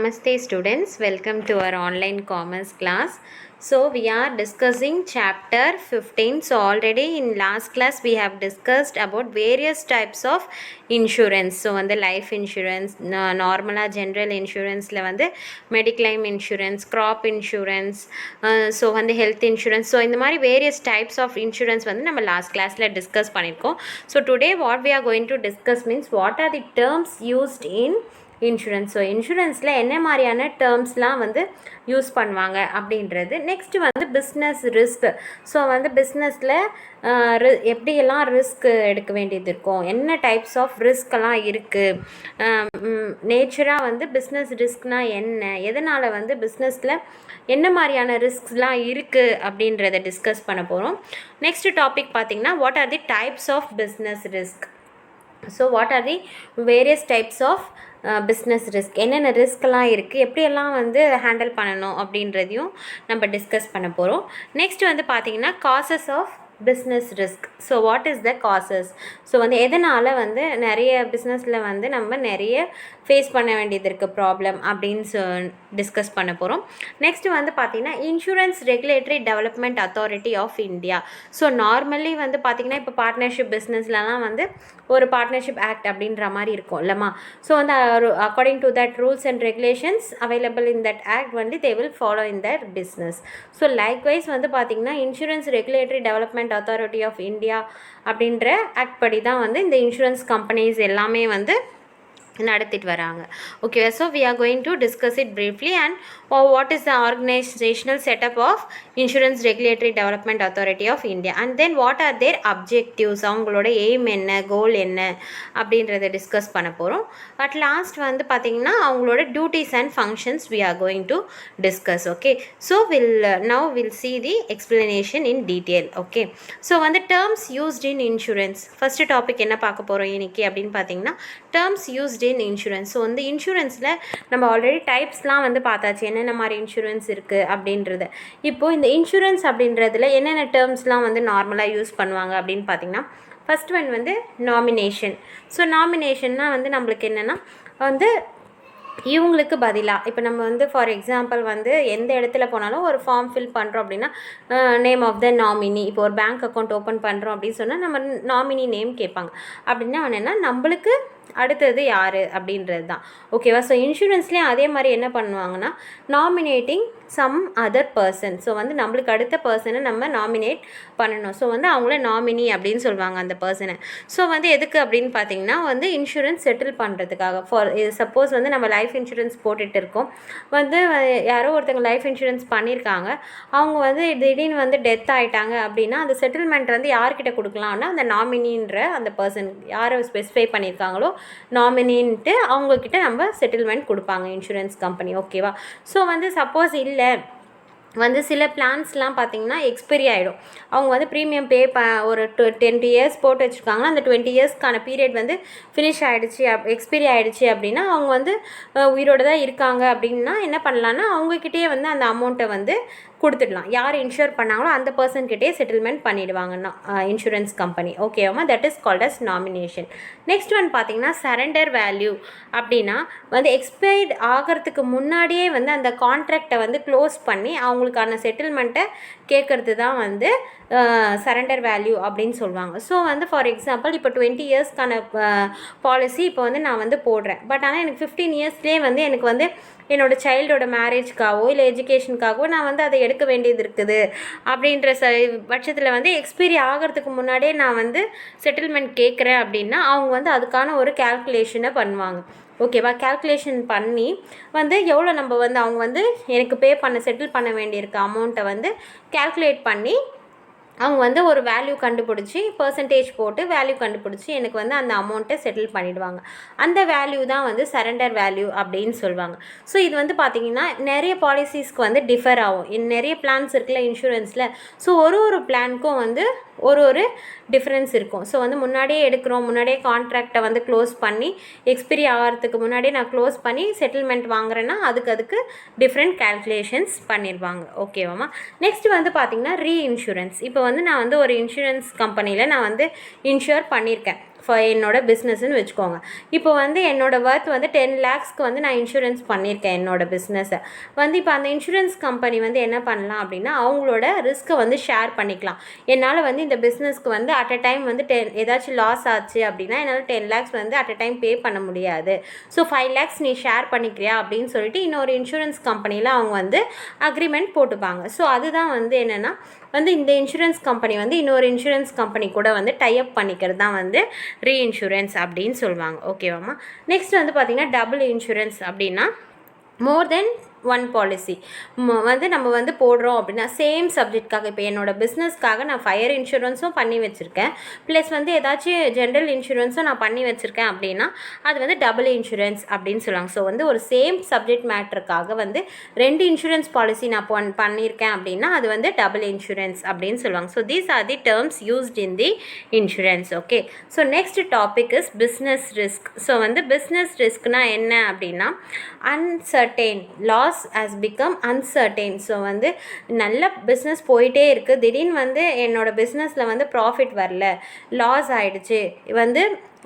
Namaste students, welcome to our online commerce class. So we are discussing chapter 15. So already in last class we have discussed about various types of insurance. So on the life insurance, normal general insurance la வந்து mediclaim insurance, crop insurance, so வந்து health insurance. So இந்த மாதிரி various types of insurance வந்து நம்ம last classல discuss பண்ணிருக்கோம். So today what we are going to discuss means what are the terms used in insurance. So இன்சூரன்ஸில் என்ன மாதிரியான டேர்ம்ஸ்லாம் வந்து யூஸ் பண்ணுவாங்க அப்படின்றது. நெக்ஸ்ட்டு வந்து பிஸ்னஸ் ரிஸ்க். ஸோ வந்து பிஸ்னஸில் எப்படியெல்லாம் ரிஸ்க் எடுக்க வேண்டியது இருக்கும், என்ன டைப்ஸ் ஆஃப் ரிஸ்கெல்லாம் இருக்குது, நேச்சராக வந்து பிஸ்னஸ் ரிஸ்க்னால் என்ன, எதனால் வந்து பிஸ்னஸில் என்ன மாதிரியான ரிஸ்க்ஸ்லாம் இருக்குது அப்படின்றத டிஸ்கஸ் பண்ண போகிறோம். நெக்ஸ்ட் டாபிக் பார்த்திங்கன்னா what are the types of business risk. So what are the various types of business risk, என்னென்ன ரிஸ்க்கெல்லாம் இருக்குது, எப்படியெல்லாம் வந்து ஹேண்டில் பண்ணணும் அப்படின்றதையும் நம்ம டிஸ்கஸ் பண்ண போகிறோம். நெக்ஸ்ட் வந்து பார்த்திங்கன்னா causes of business risk. So what is the causes. So வந்து எதனால் வந்து நிறைய பிஸ்னஸில் வந்து நம்ம நிறைய ஃபேஸ் பண்ண வேண்டியது இருக்குது ப்ராப்ளம் அப்படின்னு டிஸ்கஸ் பண்ண போகிறோம். நெக்ஸ்ட்டு வந்து பார்த்திங்கன்னா insurance regulatory development authority of India. So normally வந்து பார்த்திங்கன்னா இப்போ பார்ட்னர்ஷிப் பிஸ்னஸ்லலாம் வந்து ஒரு பார்ட்னர்ஷிப் ஆக்ட் அப்படின்ற மாதிரி இருக்கும் இல்லைம்மா. ஸோ வந்து according to that rules and regulations available in that act வந்து they will follow in that business. So likewise வந்து பார்த்திங்கன்னா insurance regulatory development authority of India அப்படின்ற ஆக்ட் படி தான் வந்து இந்த இன்சூரன்ஸ் கம்பெனிஸ் எல்லாமே வந்து நடத்திட்டு வராங்க. Okay, so we are going to discuss it briefly and what is the organisational setup of insurance regulatory development authority of India and then what are their objectives, அவங்களோட aim என்ன, goal என்ன அப்படின்றத discuss பண்ண போகிறோம். At last வந்து பார்த்திங்கன்னா அவங்களோட duties and functions we are going to discuss. Okay, so will see the explanation in detail. Okay, so வந்து terms used in insurance. First topic என்ன பார்க்க போகிறோம் இன்னைக்கு அப்படின்னு பார்த்தீங்கன்னா terms used in insurance. So வந்து இன்சூரன்ஸில் நம்ம ஆல்ரெடி டைப்ஸ்லாம் வந்து பார்த்தாச்சு, என்னென்ன மாதிரி இன்சூரன்ஸ் இருக்குது அப்படின்றது. இப்போது இந்த இன்சூரன்ஸ் அப்படின்றதுல என்னென்ன டேர்ம்ஸ்லாம் வந்து நார்மலாக யூஸ் பண்ணுவாங்க அப்படின்னு பார்த்திங்கன்னா ஃபஸ்ட் ஒன் வந்து நாமினேஷன். ஸோ நாமினேஷன்னா வந்து நம்மளுக்கு என்னென்னா வந்து இவங்களுக்கு பதிலாக இப்போ நம்ம வந்து ஃபார் எக்ஸாம்பிள் வந்து எந்த இடத்துல போனாலும் ஒரு ஃபார்ம் ஃபில் பண்ணுறோம் அப்படின்னா நேம் ஆஃப் த நாமினி. இப்போ ஒரு பேங்க் அக்கௌண்ட் ஓப்பன் பண்ணுறோம் அப்படின்னு சொன்னால் நம்ம நாமினி நேம் கேட்பாங்க. அப்படின்னா என்னென்னா நம்மளுக்கு அடுத்தது யார் அப்படின்றது தான். ஓகேவா. ஸோ இன்சூரன்ஸ்லேயும் அதே மாதிரி என்ன பண்ணுவாங்கன்னா nominating some other person. So வந்து நம்மளுக்கு அடுத்த பர்சனை நம்ம நாமினேட் பண்ணணும். ஸோ வந்து அவங்கள நாமினி அப்படின்னு சொல்லுவாங்க அந்த பர்சனை. ஸோ வந்து எதுக்கு அப்படின்னு பார்த்தீங்கன்னா வந்து இன்சூரன்ஸ் செட்டில் பண்ணுறதுக்காக. ஃபார் சப்போஸ் வந்து நம்ம லைஃப் இன்சூரன்ஸ் போட்டுட்டு இருக்கோம், வந்து யாரோ ஒருத்தங்க லைஃப் இன்சூரன்ஸ் பண்ணியிருக்காங்க, அவங்க வந்து திடீர்னு வந்து டெத் ஆகிட்டாங்க அப்படின்னா அந்த செட்டில்மெண்ட் வந்து யார்கிட்ட கொடுக்கலாம்னா அந்த நாமினின்ற அந்த பர்சன் யாரை ஸ்பெசிஃபை பண்ணியிருக்காங்களோ நாமினின்ட்டு அவங்கக்கிட்ட நம்ம செட்டில்மெண்ட் கொடுப்பாங்க இன்சூரன்ஸ் கம்பெனி. ஓகேவா. ஸோ வந்து சப்போஸ் இல்லை வந்து சில பிளான்ஸ்லாம் பார்த்திங்கன்னா எக்ஸ்பைரி ஆகிடும். அவங்க வந்து ப்ரீமியம் ஒரு 20 இயர்ஸ் போட்டு வச்சுருக்காங்கன்னா அந்த 20 இயர்ஸ்க்கான பீரியட் வந்து ஃபினிஷ் ஆகிடுச்சு, எக்ஸ்பைரி ஆகிடுச்சு அப்படின்னா அவங்க வந்து உயிரோடு தான் இருக்காங்க அப்படின்னா என்ன பண்ணலான்னா அவங்கக்கிட்டே வந்து அந்த அமௌண்ட்டை வந்து கொடுத்துடலாம். யார் இன்ஷூர் பண்ணாங்களோ அந்த பர்சன்கிட்டே செட்டில்மெண்ட் பண்ணிவிடுவாங்கன்னா இன்சூரன்ஸ் கம்பெனி. ஓகேவாமா. That is called as nomination. Next one பார்த்திங்கன்னா சரண்டர் வேல்யூ. அப்படின்னா வந்து எக்ஸ்பைர்ட் ஆகிறதுக்கு முன்னாடியே வந்து அந்த கான்ட்ராக்டை வந்து க்ளோஸ் பண்ணி அவங்களுக்கான செட்டில்மெண்ட்டை கேட்குறது தான் வந்து சரண்டர் வேல்யூ அப்படின்னு சொல்லுவாங்க. ஸோ வந்து ஃபார் எக்ஸாம்பிள் இப்போ 20 இயர்ஸ்க்கான பாலிசி இப்போ வந்து நான் வந்து போடுறேன். பட் ஆனால் எனக்கு 15 இயர்ஸ்லேயே வந்து எனக்கு வந்து என்னோடய சைல்டோட மேரேஜ்க்காகவோ இல்லை எஜுகேஷனுக்காகவோ நான் வந்து அதை எடுக்க வேண்டியது இருக்குது அப்படின்ற பட்சத்தில் வந்து எக்ஸ்பைரி ஆகிறதுக்கு முன்னாடியே நான் வந்து செட்டில்மெண்ட் கேட்குறேன் அப்படின்னா அவங்க வந்து அதுக்கான ஒரு கேல்குலேஷனை பண்ணுவாங்க. ஓகேவா. கேல்குலேஷன் பண்ணி வந்து எவ்வளோ நம்ம வந்து அவங்க வந்து எனக்கு செட்டில் பண்ண வேண்டியிருக்க அமௌண்ட்டை வந்து கேல்குலேட் பண்ணி அவங்க வந்து ஒரு வேல்யூ கண்டுபிடிச்சி பர்சன்டேஜ் போட்டு வேல்யூ கண்டுபிடிச்சி எனக்கு வந்து அந்த அமௌண்ட்டை செட்டில் பண்ணிவிடுவாங்க. அந்த வேல்யூ தான் வந்து சரண்டர் வேல்யூ அப்படின்னு சொல்லுவாங்க. ஸோ இது வந்து பார்த்திங்கன்னா நிறைய பாலிசிஸ்க்கு வந்து டிஃபர் ஆகும். நிறைய பிளான்ஸ் இருக்குல்ல இன்சூரன்ஸில். ஸோ ஒரு பிளானுக்கும் வந்து ஒரு டிஃப்ரென்ஸ் இருக்கும். ஸோ வந்து முன்னாடியே எடுக்கிறோம், முன்னாடியே கான்ட்ராக்டை வந்து க்ளோஸ் பண்ணி எக்ஸ்பைரி ஆகிறதுக்கு முன்னாடியே நான் க்ளோஸ் பண்ணி செட்டில்மெண்ட் வாங்குறேன்னா அதுக்கு டிஃப்ரெண்ட் கேல்குலேஷன்ஸ் பண்ணிடுவாங்க. ஓகேவாம்மா. நெக்ஸ்ட் வந்து பார்த்திங்கன்னா ரீஇன்சூரன்ஸ். இப்போ வந்து நான் வந்து ஒரு இன்சூரன்ஸ் கம்பெனியில் நான் வந்து இன்ஷூர் பண்ணியிருக்கேன். என்னோட பிஸ்னஸ்ன்னு வச்சுக்கோங்க. இப்போ வந்து என்னோட ஒர்த் வந்து 10 lakhsக்கு வந்து நான் இன்சூரன்ஸ் பண்ணியிருக்கேன் என்னோட பிஸ்னஸை. வந்து இப்போ அந்த இன்சூரன்ஸ் கம்பெனி வந்து என்ன பண்ணலாம் அப்படின்னா அவங்களோட ரிஸ்க்கை வந்து ஷேர் பண்ணிக்கலாம். என்னால் வந்து இந்த பிஸ்னஸ்க்கு வந்து அட் அ டைம் வந்து ஏதாச்சும் லாஸ் ஆச்சு அப்படின்னா என்னால் 10 lakhs வந்து அட் அ டைம் பே பண்ண முடியாது. ஸோ 5 lakhs நீ ஷேர் பண்ணிக்கிறியா அப்படின்னு சொல்லிட்டு இன்னொரு இன்சூரன்ஸ் கம்பெனியில் அவங்க வந்து அக்ரிமெண்ட் போட்டுப்பாங்க. ஸோ அதுதான் வந்து என்னென்னா வந்து இந்த இன்சூரன்ஸ் கம்பெனி வந்து இன்னொரு இன்சூரன்ஸ் கம்பெனி கூட வந்து டைப் பண்ணிக்கிறது தான் வந்து ரீஇன்சூரன்ஸ் அப்படின்னு சொல்லுவாங்க. ஓகேவாம்மா. நெக்ஸ்ட் வந்து பார்த்திங்கன்னா டபுள் இன்சூரன்ஸ் அப்படின்னா மோர் தென் ஒன் பாலிசி வந்து நம்ம வந்து போடுறோம் அப்படின்னா சேம் சப்ஜெக்ட்காக. இப்போ என்னோடய பிஸ்னஸ்க்காக நான் ஃபயர் இன்சூரன்ஸும் பண்ணி வச்சுருக்கேன், ப்ளஸ் வந்து ஏதாச்சும் ஜென்ரல் இன்சூரன்ஸும் நான் பண்ணி வச்சுருக்கேன் அப்படின்னா அது வந்து டபுள் இன்சூரன்ஸ் அப்படின்னு சொல்லுவாங்க. ஸோ வந்து ஒரு சேம் சப்ஜெக்ட் மேட்டருக்காக வந்து 2 இன்சூரன்ஸ் பாலிசி நான் பண்ணியிருக்கேன் அப்படின்னா அது வந்து டபுள் இன்சூரன்ஸ் அப்படின்னு சொல்லுவாங்க. So these are the terms used in the insurance. Okay. So next topic is business risk. So வந்து பிஸ்னஸ் ரிஸ்க்னா என்ன அப்படின்னா uncertain loss has become uncertain. So வந்து நல்ல பிஸ்னஸ் போயிட்டே இருக்குது, திடீர்னு வந்து என்னோடய பிஸ்னஸில் வந்து ப்ராஃபிட் வரல, லாஸ் ஆகிடுச்சு, வந்து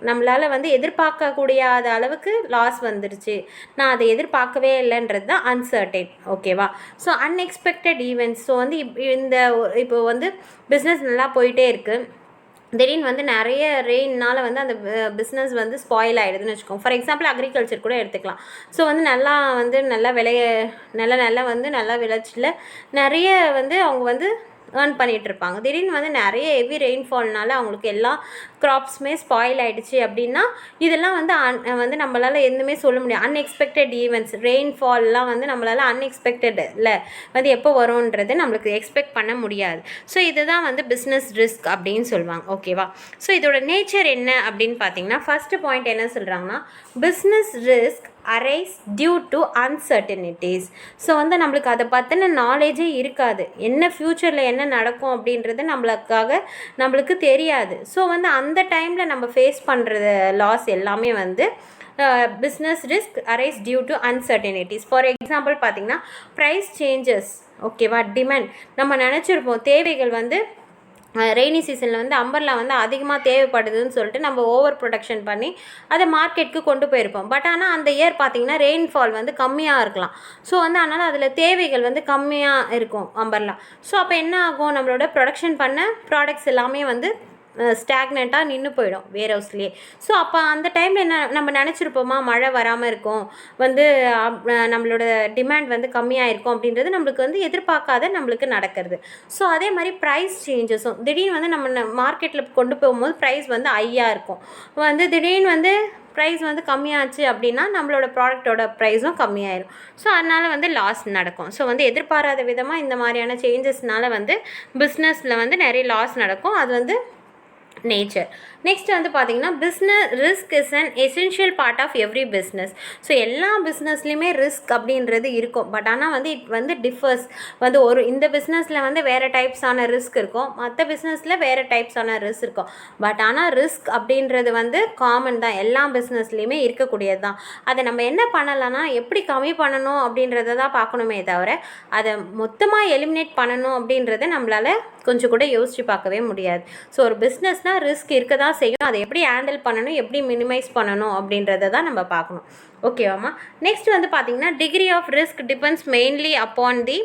நம்மளால் வந்து எதிர்பார்க்கக்கூடியாத அளவுக்கு லாஸ் வந்துடுச்சு, நான் அதை எதிர்பார்க்கவே இல்லைன்றது தான் அன்சர்டெயின். ஓகேவா. So unexpected events. ஸோ வந்து இப்போ வந்து பிஸ்னஸ் நல்லா போயிட்டே இருக்குது, திடீர்னு வந்து நிறைய ரெயின்னால் வந்து அந்த பிஸ்னஸ் வந்து ஸ்பாயில் ஆகிடுதுன்னு வச்சுக்கோங்க. ஃபார் எக்ஸாம்பிள் அக்ரிகல்ச்சர் கூட எடுத்துக்கலாம். ஸோ வந்து நல்லா நல்லா விளைச்சல நிறைய வந்து அவங்க வந்து ஏர்ன் பண்ணிகிட்ருப்பாங்க. திடீர்னு வந்து நிறைய ஹெவி ரெயின்ஃபால்னால அவங்களுக்கு எல்லா க்ராப்ஸுமே ஸ்பாயில் ஆகிடுச்சு அப்படின்னா இதெல்லாம் வந்து நம்மளால் எதுவுமே சொல்ல முடியாது. அன்எக்ஸ்பெக்டட் ஈவெண்ட்ஸ், ரெயின்ஃபால்லாம் வந்து நம்மளால் அன்எக்ஸ்பெக்டடில் வந்து எப்போ வரும்ன்றது நம்மளுக்கு எக்ஸ்பெக்ட் பண்ண முடியாது. ஸோ இதுதான் வந்து பிஸ்னஸ் ரிஸ்க் அப்படின்னு சொல்லுவாங்க. ஓகேவா. ஸோ இதோட நேச்சர் என்ன அப்படின்னு பார்த்தீங்கன்னா ஃபஸ்ட்டு பாயிண்ட் என்ன சொல்கிறாங்கன்னா business risk arise due to uncertainties. So வந்து நம்மளுக்கு அதை பற்றின நாலேஜே இருக்காது, என்ன ஃப்யூச்சரில் என்ன நடக்கும் அப்படின்றது நம்மளுக்கு தெரியாது. ஸோ வந்து அந்த டைமில் நம்ம ஃபேஸ் பண்ணுறது லாஸ் எல்லாமே வந்து business risk arise due to uncertainties. For example பார்த்திங்கன்னா ப்ரைஸ் சேஞ்சஸ். ஓகேவா. டிமாண்ட் நம்ம நினச்சிருப்போம் தேவைகள் வந்து ரெய்னி சீசனில் வந்து அம்பர்லா வந்து அதிகமாக தேவைப்படுதுன்னு சொல்லிட்டு நம்ம ஓவர் ப்ரொடக்ஷன் பண்ணி அதை மார்க்கெட்டுக்கு கொண்டு போயிருப்போம். பட் ஆனால் அந்த இயர் பார்த்திங்கன்னா ரெயின்ஃபால் வந்து கம்மியாக இருக்கலாம். ஸோ வந்து அதனால் அதில் தேவைகள் வந்து கம்மியாக இருக்கும் அம்பர்லா. ஸோ அப்போ என்ன ஆகும், நம்மளோட ப்ரொடக்ஷன் பண்ண ப்ராடக்ட்ஸ் எல்லாமே வந்து ஸ்டாக்னண்ட்டாக நின்று போயிடும் வேர் ஹவுஸ்லேயே. ஸோ அப்போ அந்த டைமில் என்ன நம்ம நினச்சிருப்போமா மழை வராமல் இருக்கும், வந்து நம்மளோட டிமாண்ட் வந்து கம்மியாக இருக்கும் அப்படின்றது நம்மளுக்கு வந்து எதிர்பார்க்காத நம்மளுக்கு நடக்கிறது. ஸோ அதே மாதிரி ப்ரைஸ் சேஞ்சஸும் திடீர்னு வந்து நம்ம மார்க்கெட்டில் கொண்டு போகும்போது ப்ரைஸ் வந்து ஹையாக இருக்கும், வந்து திடீர்னு வந்து ப்ரைஸ் வந்து கம்மியாச்சு அப்படின்னா நம்மளோட ப்ராடக்டோட ப்ரைஸும் கம்மியாயிடும். ஸோ அதனால் வந்து லாஸ் நடக்கும். ஸோ வந்து எதிர்பாராத விதமாக இந்த மாதிரியான சேஞ்சஸ்னால வந்து பிஸ்னஸில் வந்து நிறைய லாஸ் நடக்கும். அது வந்து நேச்சர். நெக்ஸ்ட் வந்து பார்த்திங்கன்னா business risk is an essential part of every business. So எல்லா பிஸ்னஸ்லேயுமே ரிஸ்க் அப்படின்றது இருக்கும். பட் ஆனால் வந்து இட் வந்து டிஃபர்ஸ். வந்து இந்த பிஸ்னஸில் வந்து வேறு டைப்ஸான ரிஸ்க் இருக்கும், மற்ற பிஸ்னஸில் வேறு டைப்ஸான ரிஸ்க் இருக்கும். பட் ஆனால் ரிஸ்க் அப்படின்றது வந்து காமன் தான், எல்லா பிஸ்னஸ்லேயுமே இருக்கக்கூடியது தான். அதை நம்ம என்ன பண்ணலாம்னா எப்படி கம்மி பண்ணணும் அப்படின்றத தான் பார்க்கணுமே தவிர அதை மொத்தமாக எலிமினேட் பண்ணணும் அப்படின்றத நம்மளால் கொஞ்சம் கூட யோசித்து பார்க்கவே முடியாது. ஸோ ஒரு பிஸ்னஸ்னால் ரிஸ்க் இருக்க தான் செய்யும், அதை எப்படி ஹேண்டில் பண்ணணும், எப்படி மினிமைஸ் பண்ணணும் அப்படின்றத தான் நம்ம பார்க்கணும். ஓகேவாம்மா. நெக்ஸ்ட் வந்து பார்த்திங்கன்னா degree of risk depends mainly upon the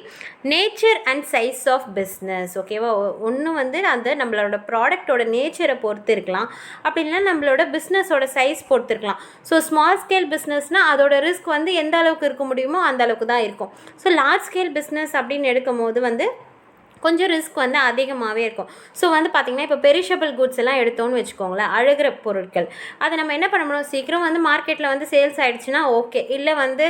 nature and size of business. ஓகேவா. ஒன்று வந்து அந்த நம்மளோட ப்ராடக்டோட நேச்சரை பொறுத்து இருக்கலாம், அப்படின்னா நம்மளோட பிஸ்னஸோட சைஸ் பொறுத்து இருக்கலாம். ஸோ ஸ்மால் ஸ்கேல் பிஸ்னஸ்னால் அதோட ரிஸ்க் வந்து எந்த அளவுக்கு இருக்க முடியுமோ அந்த அளவுக்கு தான் இருக்கும். ஸோ லார்ஜ் ஸ்கேல் பிஸ்னஸ் அப்படின்னு எடுக்கும் போது வந்து கொஞ்சம் ரிஸ்க் வந்து அதிகமாகவே இருக்கும். ஸோ வந்து பார்த்திங்கன்னா இப்போ பெரிஷபிள் குட்ஸ் எல்லாம் எடுத்தோன்னு வச்சுக்கோங்களேன், அழுகிற பொருட்கள், அதை நம்ம என்ன பண்ண முடியும், சீக்கிரம் வந்து மார்க்கெட்டில் வந்து சேல்ஸ் ஆகிடுச்சுன்னா ஓகே, இல்லை வந்து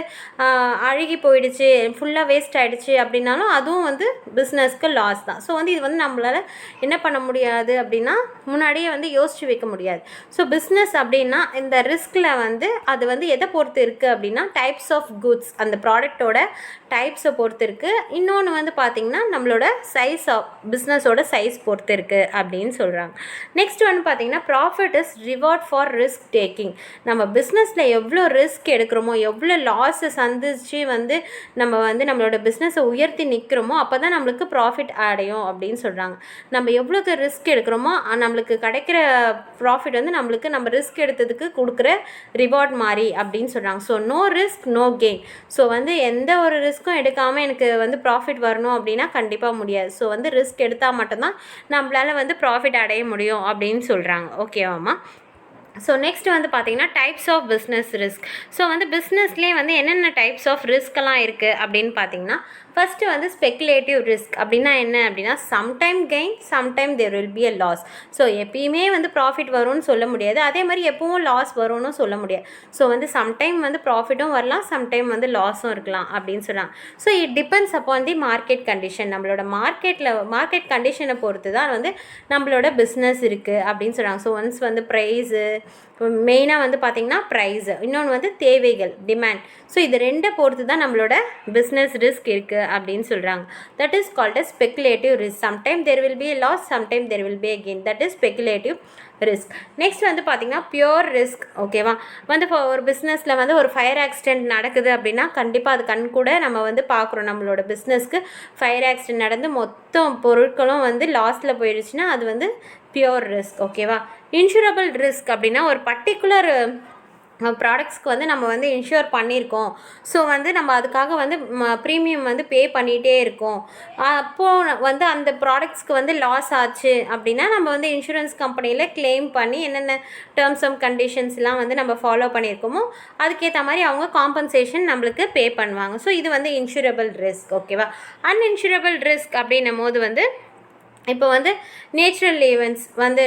அழுகி போயிடுச்சு, ஃபுல்லாக வேஸ்ட் ஆகிடுச்சு அப்படின்னாலும் அதுவும் வந்து பிஸ்னஸ்க்கு லாஸ் தான். ஸோ வந்து இது வந்து நம்மளால் என்ன பண்ண முடியாது அப்படின்னா முன்னாடியே வந்து யோசித்து வைக்க முடியாது. ஸோ பிஸ்னஸ் அப்படின்னா இந்த ரிஸ்கில் வந்து அது வந்து எதை பொறுத்து இருக்குது அப்படின்னா டைப்ஸ் ஆஃப் குட்ஸ், அந்த ப்ராடக்டோட டைப்ஸை பொறுத்து இருக்குது. இன்னொன்று வந்து பார்த்திங்கன்னா நம்மளோட சைஸ் பிஸ்னஸோட சைஸ் பொறுத்து இருக்குது அப்படின்னு சொல்கிறாங்க. நெக்ஸ்ட் வந்து பார்த்திங்கன்னா profit is reward for risk taking. நம்ம பிஸ்னஸில் எவ்வளோ ரிஸ்க் எடுக்கிறோமோ, எவ்வளோ லாஸை சந்திச்சு வந்து நம்மளோட பிஸ்னஸை உயர்த்தி நிற்கிறோமோ அப்போ தான் நம்மளுக்கு ப்ராஃபிட் அடையும் அப்படின்னு சொல்கிறாங்க. நம்ம எவ்வளோக்கு ரிஸ்க் எடுக்கிறோமோ நம்மளுக்கு கிடைக்கிற ப்ராஃபிட் வந்து நம்மளுக்கு நம்ம ரிஸ்க் எடுத்ததுக்கு கொடுக்குற ரிவார்ட் மாதிரி அப்படின்னு சொல்கிறாங்க. So no risk no gain. So வந்து எந்த ஒரு ரிஸ்க்கும் எடுக்காமல் எனக்கு வந்து ப்ராஃபிட் வரணும் அப்படின்னா கண்டிப்பாக முடியாது. ஸோ வந்து ரிஸ்க் எடுத்தால் மட்டும்தான் நம்மளால் வந்து ப்ராஃபிட் அடைய முடியும் அப்படின்னு சொல்கிறாங்க. ஓகேவாம்மா? ஸோ நெக்ஸ்ட் வந்து பார்த்திங்கன்னா types of business risk. So வந்து பிஸ்னஸ்லேயே வந்து என்னென்ன டைப்ஸ் ஆஃப் ரிஸ்க்கெல்லாம் இருக்குது அப்படின்னு பார்த்திங்கன்னா ஃபஸ்ட்டு வந்து ஸ்பெக்குலேட்டிவ் ரிஸ்க் அப்படின்னா என்ன அப்படின்னா sometime gain sometime there will be a loss. So எப்பயுமே வந்து ப்ராஃபிட் வரும்னு சொல்ல முடியாது, அதே மாதிரி எப்பவும் லாஸ் வரும்னு சொல்ல முடியாது. ஸோ வந்து சம்டைம் வந்து ப்ராஃபிட்டும் வரலாம், சம்டைம் வந்து லாஸும் இருக்கலாம் அப்படின்னு சொல்கிறாங்க. So it depends upon the market condition. நம்மளோட மார்க்கெட் கண்டிஷனை பொறுத்து தான் வந்து நம்மளோட பிஸ்னஸ் இருக்குது அப்படின்னு சொல்கிறாங்க. ஸோ ஒன்ஸ் வந்து ப்ரைஸு மெயினாக வந்து பார்த்திங்கன்னா ப்ரைஸு, இன்னொன்று வந்து தேவைகள் டிமாண்ட். ஸோ இது ரெண்டை பொறுத்து தான் நம்மளோட பிஸ்னஸ் ரிஸ்க் இருக்குது அப்படின்னு சொல்கிறாங்க. That is called as speculative risk. Sometime there will be a loss, sometime there will be a gain. That is speculative risk. Next வந்து பார்த்திங்கன்னா பியோர் ரிஸ்க். ஓகேவா? வந்து இப்போ ஒரு பிஸ்னஸில் வந்து ஒரு ஃபயர் ஆக்சிடென்ட் நடக்குது அப்படின்னா கண்டிப்பாக அது கண் கூட நம்ம வந்து பார்க்குறோம். நம்மளோட பிஸ்னஸ்க்கு ஃபயர் ஆக்சிடென்ட் நடந்து மொத்தம் பொருட்களும் வந்து லாஸில் போயிடுச்சுன்னா அது வந்து பியோர் ரிஸ்க். ஓகேவா? இன்சூரபிள் ரிஸ்க் அப்படின்னா ஒரு பர்டிகுலர் ப்ராடக்ட்ஸ்க்கு வந்து நம்ம வந்து இன்ஷூர் பண்ணியிருக்கோம். ஸோ வந்து நம்ம அதுக்காக வந்து ப்ரீமியம் வந்து பே பண்ணிகிட்டே இருக்கோம். அப்போது வந்து அந்த ப்ராடக்ட்ஸ்க்கு வந்து லாஸ் ஆச்சு அப்படின்னா நம்ம வந்து இன்சூரன்ஸ் கம்பெனியில் கிளைம் பண்ணி என்னென்ன டேர்ம்ஸ் அண்ட் கண்டிஷன்ஸ்லாம் வந்து நம்ம ஃபாலோ பண்ணியிருக்கோமோ அதுக்கேற்ற மாதிரி அவங்க காம்பன்சேஷன் நம்மளுக்கு பே பண்ணுவாங்க. ஸோ இது வந்து இன்சூரபிள் ரிஸ்க். ஓகேவா? அன்இன்சூரபிள் ரிஸ்க் அப்படின்னும் போது வந்து இப்போ வந்து நேச்சுரல் ஈவெண்ட்ஸ் வந்து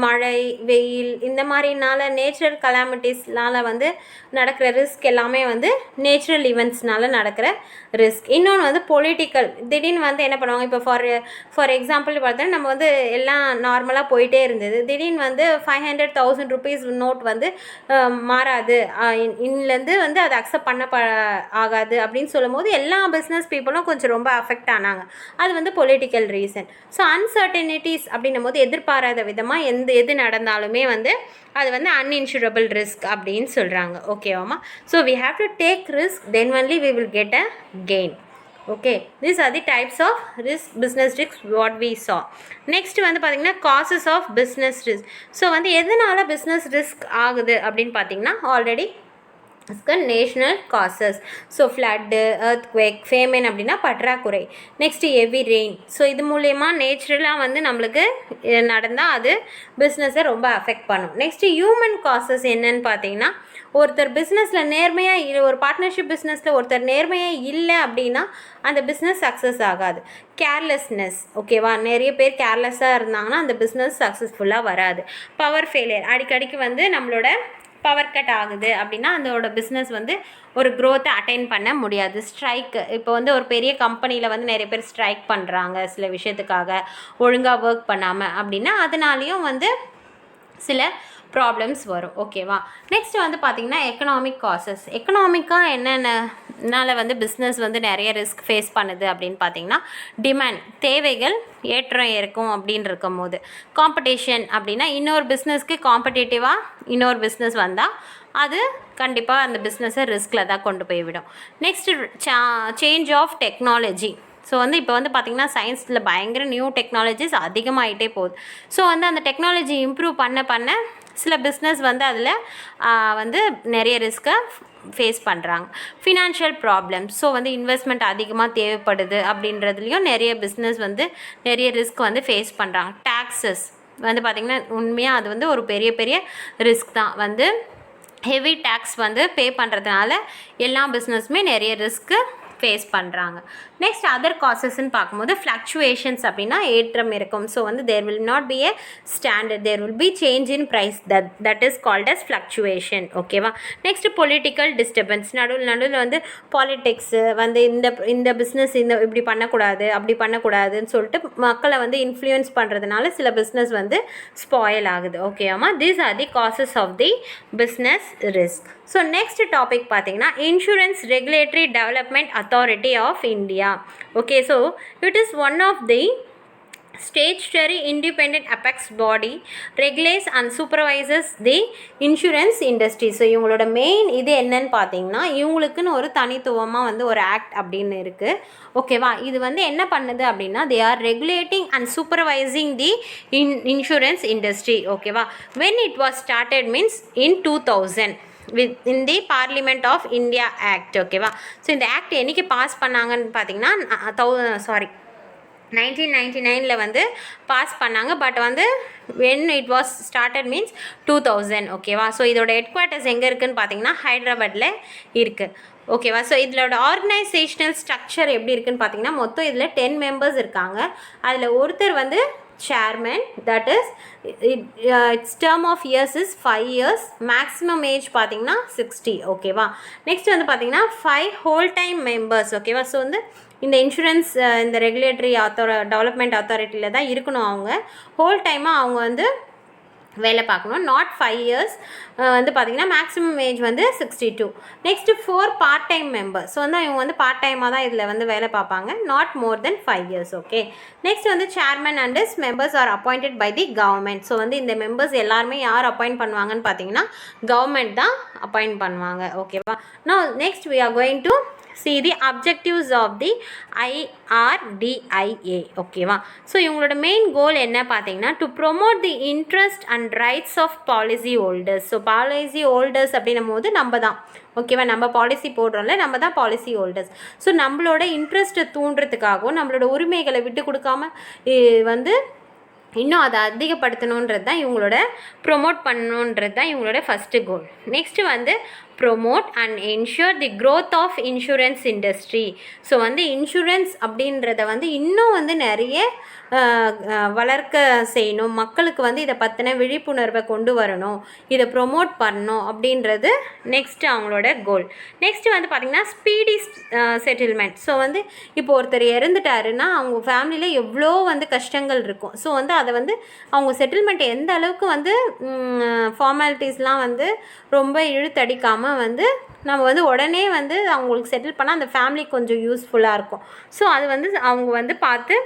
மழை வெயில் இந்த மாதிரினால நேச்சுரல் கலாமிட்டிஸ்னால வந்து நடக்கிற ரிஸ்க் எல்லாமே வந்து நேச்சுரல் ஈவெண்ட்ஸ்னால நடக்கிற ரிஸ்க். இன்னொன்று வந்து பொலிட்டிக்கல். திடீர்னு வந்து என்ன பண்ணுவாங்க, இப்போ ஃபார் எக்ஸாம்பிள் பார்த்தோன்னா நம்ம வந்து எல்லாம் நார்மலாக போயிட்டே இருந்தது, திடீர்னு வந்து 500,000 rupees நோட் வந்து மாறாது, இன்னிலேருந்து வந்து அதை அக்செப்ட் ஆகாது அப்படின்னு சொல்லும் போது எல்லா பிஸ்னஸ் பீப்புளும் கொஞ்சம் ரொம்ப அஃபெக்ட் ஆனாங்க. அது வந்து பொலிட்டிக்கல் ரீசன். ஸோ அன்சர்டனிட்டிஸ் அப்படின்னும் போது எதிர்பாராத விதமாக எது நடந்தாலுமே வந்து அது வந்து அன்இன்சூரபிள் ரிஸ்க் அப்படின்னு சொல்கிறாங்க. ஓகேவாம்மா? So we have to take risk, then only we will get a gain. Okay, these are the types of business risks what we saw. next வந்து பார்த்திங்கன்னா causes of business risk. So வந்து எதனால் business risk ஆகுது அப்படின்னு பார்த்திங்கன்னா already national causes. So flood, earthquake, famine அப்படின்னா பற்றாக்குறை. Next heavy rain. So இது மூலயமா நேச்சுரலாக வந்து நம்மளுக்கு நடந்தால் அது பிஸ்னஸை ரொம்ப அஃபெக்ட் பண்ணும். நெக்ஸ்ட்டு ஹியூமன் காசஸ் என்னன்னு பார்த்தீங்கன்னா ஒருத்தர் பிஸ்னஸில் நேர்மையாக ஒரு பார்ட்னர்ஷிப் பிஸ்னஸில் ஒருத்தர் நேர்மையாக இல்லை அப்படின்னா அந்த பிஸ்னஸ் சக்ஸஸ் ஆகாது. கேர்லெஸ்னஸ். ஓகேவா? நிறைய பேர் கேர்லெஸ்ஸாக இருந்தாங்கன்னா அந்த பிஸ்னஸ் சக்ஸஸ்ஃபுல்லாக வராது. Power failure. அடிக்கடிக்கு வந்து நம்மளோட பவர் கட் ஆகுது அப்படின்னா அதோட பிஸ்னஸ் வந்து ஒரு க்ரோத்தை அட்டைன் பண்ண முடியாது. ஸ்ட்ரைக். இப்போ வந்து ஒரு பெரிய கம்பெனியில் வந்து நிறைய பேர் ஸ்ட்ரைக் பண்ணுறாங்க சில விஷயத்துக்காக ஒழுங்காக ஒர்க் பண்ணாமல் அப்படின்னா அதனாலேயும் வந்து சில ப்ராப்ளம்ஸ் வரும். ஓகேவா? நெக்ஸ்ட் வந்து பார்த்திங்கன்னா எக்கனாமிக் காசஸ். எக்கனாமிக்காக என்னென்னால வந்து பிஸ்னஸ் வந்து நிறைய ரிஸ்க் ஃபேஸ் பண்ணுது அப்படின்னு பார்த்திங்கன்னா டிமாண்ட், தேவைகள் ஏற்றம் இருக்கும் அப்படின்னு இருக்கும் போது. காம்படிஷன் அப்படின்னா இன்னொரு பிஸ்னஸ்க்கு காம்படிட்டிவாக இன்னொரு பிஸ்னஸ் வந்தால் அது கண்டிப்பாக அந்த பிஸ்னஸை ரிஸ்கில் தான் கொண்டு போய் விடும். Next change of technology. So வந்து இப்போ வந்து பார்த்திங்கன்னா சயின்ஸில் பயங்கர நியூ டெக்னாலஜிஸ் அதிகமாகிட்டே போகுது. ஸோ வந்து அந்த டெக்னாலஜி இம்ப்ரூவ் பண்ண சில பிஸ்னஸ் வந்து அதில் வந்து நிறைய ரிஸ்க்கை ஃபேஸ் பண்ணுறாங்க. Financial problems. ஸோ வந்து இன்வெஸ்ட்மெண்ட் அதிகமாக தேவைப்படுது அப்படின்றதுலையும் நிறைய பிஸ்னஸ் வந்து நிறைய ரிஸ்க் வந்து ஃபேஸ் பண்ணுறாங்க. டேக்ஸஸ் வந்து பார்த்திங்கன்னா உண்மையாக அது வந்து ஒரு பெரிய ரிஸ்க் தான். வந்து ஹெவி டேக்ஸ் வந்து பே பண்ணுறதுனால எல்லா பிஸ்னஸுமே நிறைய ரிஸ்க்கு ஃபேஸ் பண்ணுறாங்க. நெக்ஸ்ட் அதர் காசஸ்ன்னு பார்க்கும்போது ஃப்ளக்சுவேஷன்ஸ் அப்படின்னா ஏற்றம் இருக்கும். ஸோ வந்து there will not be a standard, there will be change in price, that is called as fluctuation. ஓகேவா? Next political disturbance. நடுவில் வந்து பாலிடிக்ஸு வந்து இந்த பிஸ்னஸ் இப்படி பண்ணக்கூடாது அப்படி பண்ணக்கூடாதுன்னு சொல்லிட்டு மக்களை வந்து இன்ஃப்ளூயன்ஸ் பண்ணுறதுனால சில பிஸ்னஸ் வந்து ஸ்பாயில் ஆகுது. ஓகேவாமா? These are the causes of the business risk. So next topic பார்த்தீங்கன்னா insurance regulatory development Authority of India. Okay, so it is one of the statutory independent apex body, regulates and supervises the insurance industry. So இவங்களோட main இது என்னன்னு பார்த்தீங்கன்னா, இவங்களுக்குன்னு ஒரு தனித்துவமாக வந்து ஒரு act அப்படின்னு இருக்குது. ஓகேவா, இது வந்து என்ன பண்ணுது அப்படின்னா, they are regulating and supervising the insurance industry. ஓகேவா, when it was started means in 2000 in the Parliament of India Act. ஓகேவா, ஸோ இந்த ஆக்ட் என்னைக்கு பாஸ் பண்ணாங்கன்னு பார்த்தீங்கன்னா 1999 வந்து பாஸ் பண்ணாங்க. பட் வந்து when it was started means 2000. ஓகேவா, ஸோ இதோட ஹெட் குவார்ட்டர்ஸ் எங்கே இருக்குதுன்னு பார்த்தீங்கன்னா ஹைதராபாத்தில் இருக்குது. ஓகேவா, ஸோ இதோட ஆர்கனைசேஷனல் ஸ்ட்ரக்சர் எப்படி இருக்குதுன்னு பார்த்தீங்கன்னா, மொத்தம் இதில் 10 மெம்பர்ஸ் இருக்காங்க. அதில் ஒருத்தர் வந்து chairman, that is its term of years is 5 years, maximum age பார்த்தீங்கன்னா 60. ஓகேவா, நெக்ஸ்ட் வந்து பார்த்தீங்கன்னா 5 whole time members. ஓகேவா, ஸோ வந்து இந்த இன்சூரன்ஸ் இந்த ரெகுலேட்டரி டெவலப்மெண்ட் அத்தாரிட்டியில் தான் இருக்கணும். அவங்க ஹோல் டைமாக அவங்க வந்து வேலை பார்க்கணும். நாட் 5 years வந்து பார்த்திங்கன்னா மேக்ஸிமம் ஏஜ் வந்து 62. Next 4 part time members. So வந்து இவங்க வந்து பார்ட் டைமாக தான் இதில் வந்து வேலை பார்ப்பாங்க. Not more than 5 years. Okay, next வந்து chairman and is members are appointed by the government. So வந்து இந்த மெம்பர்ஸ் எல்லாருமே யார் அப்பாயிண்ட் பண்ணுவாங்கன்னு பார்த்தீங்கன்னா கவர்மெண்ட் தான் அப்பாயிண்ட் பண்ணுவாங்க. ஓகேவா, now next we are going to see the objectives of the IRDIA. ஓகேவா, ஸோ இவங்களோட மெயின் கோல் என்ன பார்த்தீங்கன்னா, to promote the interest and rights of policy holders. So policy holders அப்படின்னும் போது நம்ம தான். ஓகேவா, நம்ம பாலிசி போடுறோம்ல, நம்ம தான் பாலிசி ஹோல்டர்ஸ். ஸோ நம்மளோட இன்ட்ரெஸ்ட்டை தூண்டுறதுக்காகவும் நம்மளோட உரிமைகளை விட்டு கொடுக்காம வந்து இன்னும் அதை அதிகப்படுத்தணுன்றது தான் இவங்களோட ப்ரொமோட் பண்ணணுன்றது தான் இவங்களோட ஃபஸ்ட்டு கோல். நெக்ஸ்ட்டு வந்து promote and ensure the growth of insurance industry. So வந்து இன்சூரன்ஸ் அப்படின்றத வந்து இன்னும் வந்து நிறைய வளர்க்க செய்யணும். மக்களுக்கு வந்து இதை பற்றின விழிப்புணர்வை கொண்டு வரணும், இதை ப்ரொமோட் பண்ணணும் அப்படின்றது நெக்ஸ்ட்டு அவங்களோட கோல். நெக்ஸ்ட்டு வந்து பார்த்திங்கன்னா ஸ்பீடி செட்டில்மெண்ட். ஸோ வந்து இப்போ ஒருத்தர் இறந்துட்டாருன்னா அவங்க ஃபேமிலியில் எவ்வளோ வந்து கஷ்டங்கள் இருக்கும். ஸோ வந்து அதை வந்து அவங்க செட்டில்மெண்ட் எந்த அளவுக்கு வந்து ஃபார்மாலிட்டிஸ்லாம் வந்து ரொம்ப இழுத்தடிக்காமல் வந்து நம்ம வந்து உடனே வந்து அவங்களுக்கு செட்டில் பண்ணால் அந்த ஃபேமிலிக்கு கொஞ்சம் யூஸ்ஃபுல்லாக இருக்கும். ஸோ அது வந்து அவங்க வந்து பார்த்து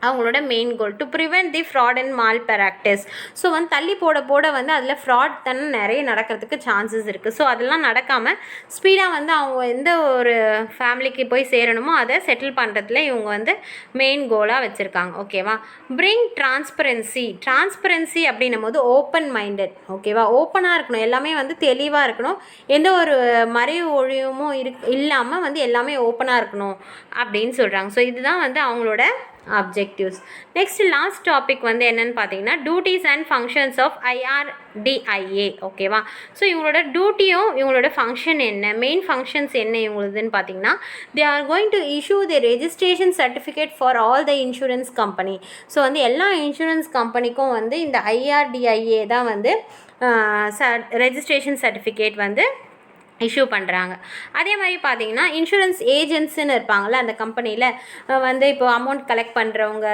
அவங்களோட main goal to prevent the fraud and mall practice. So வந்து தள்ளி போட வந்து அதில் ஃப்ராட் தானே நிறைய நடக்கிறதுக்கு சான்சஸ் இருக்குது. ஸோ அதெல்லாம் நடக்காமல் ஸ்பீடாக வந்து அவங்க எந்த ஒரு ஃபேமிலிக்கு போய் சேரணுமோ அதை செட்டில் பண்ணுறதுல இவங்க வந்து மெயின் கோலாக வச்சுருக்காங்க. ஓகேவா, பிரிங் டிரான்ஸ்பரன்சி அப்படின்னும் போது ஓப்பன் மைண்டட். ஓகேவா, ஓப்பனாக இருக்கணும், எல்லாமே வந்து தெளிவாக இருக்கணும், எந்த ஒரு மறைவு ஒழியமும் இல்லாமல் வந்து எல்லாமே ஓப்பனாக இருக்கணும் அப்படின்னு சொல்கிறாங்க. ஸோ இதுதான் வந்து அவங்களோட objectives. நெக்ஸ்ட் லாஸ்ட் டாபிக் வந்து என்னன்னு பார்த்தீங்கன்னா duties and functions of IRDIA. ஓகேவா, ஸோ இவங்களோட டியூட்டியும் இவங்களோட ஃபங்க்ஷன் என்ன, மெயின் ஃபங்க்ஷன்ஸ் என்ன இவங்களுதுன்னு பார்த்தீங்கன்னா, தே are going to issue the registration certificate for all the insurance company. So வந்து எல்லா இன்சூரன்ஸ் கம்பெனிக்கும் வந்து இந்த IRDIA தான் வந்து ரெஜிஸ்ட்ரேஷன் சர்டிஃபிகேட் வந்து இஷ்யூ பண்ணுறாங்க. அதே மாதிரி பார்த்தீங்கன்னா இன்சூரன்ஸ் ஏஜென்ட்ஸுன்னு இருப்பாங்கள்ல அந்த கம்பெனியில் வந்து இப்போ அமௌண்ட் கலெக்ட் பண்ணுறவங்க,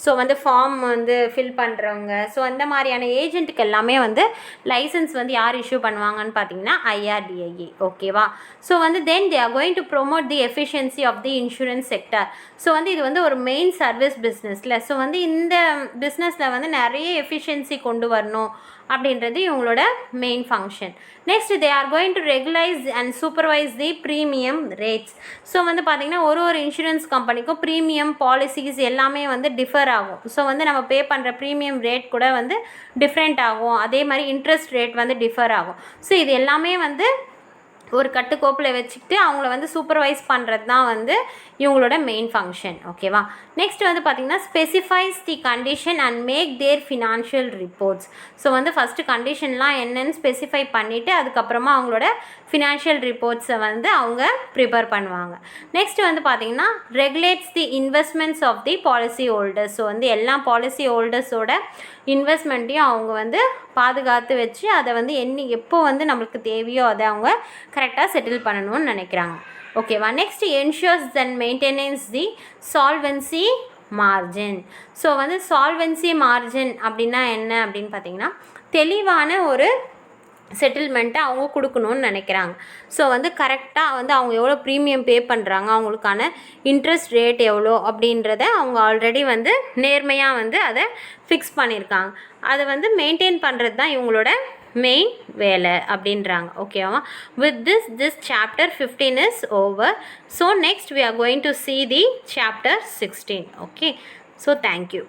ஸோ வந்து ஃபார்ம் வந்து ஃபில் பண்ணுறவங்க, ஸோ அந்த மாதிரியான ஏஜென்ட்டுக்கு எல்லாமே வந்து லைசன்ஸ் வந்து யார் இஷ்யூ பண்ணுவாங்கன்னு பார்த்தீங்கன்னா IRDIA. ஓகேவா, ஸோ வந்து then they are going to promote the efficiency of the insurance sector. So வந்து இது வந்து ஒரு மெயின் சர்வீஸ் பிஸ்னஸில், ஸோ வந்து இந்த பிஸ்னஸில் வந்து நிறைய எஃபிஷியன்சி கொண்டு வரணும் அப்படின்றது இவங்களோட main function. Next they are going to regularise and supervise the premium rates. So வந்து பார்த்திங்கன்னா ஒரு இன்சூரன்ஸ் கம்பெனிக்கும் ப்ரீமியம் பாலிசிஸ் எல்லாமே வந்து டிஃபர் ஆகும். ஸோ வந்து நம்ம பே பண்ணுற ப்ரீமியம் ரேட் கூட வந்து டிஃப்ரெண்ட் ஆகும், அதே மாதிரி இன்ட்ரெஸ்ட் ரேட் வந்து டிஃபர் ஆகும். ஸோ இது எல்லாமே வந்து ஒரு கட்டுக்கோப்பில் வச்சுக்கிட்டு அவங்கள வந்து சூப்பர்வைஸ் பண்ணுறது தான் வந்து இவங்களோட மெயின் ஃபங்க்ஷன். ஓகேவா, நெக்ஸ்ட் வந்து பார்த்திங்கன்னா specifies the condition and make their financial reports. So வந்து ஃபஸ்ட்டு கண்டிஷன்லாம் என்னென்னு ஸ்பெசிஃபை பண்ணிவிட்டு அதுக்கப்புறமா அவங்களோட ஃபினான்ஷியல் ரிப்போர்ட்ஸை வந்து அவங்க ப்ரிப்பேர் பண்ணுவாங்க. நெக்ஸ்ட் வந்து பார்த்திங்கன்னா regulates the investments of the policy holders. So வந்து எல்லா பாலிசி ஹோல்டர்ஸோட இன்வெஸ்ட்மெண்ட்டையும் அவங்க வந்து பாதுகாத்து வச்சு அதை வந்து எப்போ வந்து நம்மளுக்கு தேவையோ அதை அவங்க கரெக்டாக செட்டில் பண்ணணும்னு நினைக்கிறாங்க. ஓகேவா, next ensures and maintenance the solvency margin. So வந்து சால்வென்சி மார்ஜின் அப்படின்னா என்ன அப்படின்னு பார்த்தீங்கன்னா தெளிவான ஒரு செட்டில்மெண்ட்டை அவங்க கொடுக்கணும்னு நினைக்கிறாங்க. ஸோ வந்து கரெக்டாக வந்து அவங்க எவ்வளோ ப்ரீமியம் பே பண்ணுறாங்க, அவங்களுக்கான இன்ட்ரெஸ்ட் ரேட் எவ்வளோ அப்படின்றத அவங்க ஆல்ரெடி வந்து நேர்மையாக வந்து அதை ஃபிக்ஸ் பண்ணியிருக்காங்க. அதை வந்து மெயின்டைன் பண்ணுறது தான் இவங்களோட மெயின் வேலை அப்படின்றாங்க. ஓகேவா? With this chapter 15 is over. So next we are going to see the chapter 16. Okay, so thank you.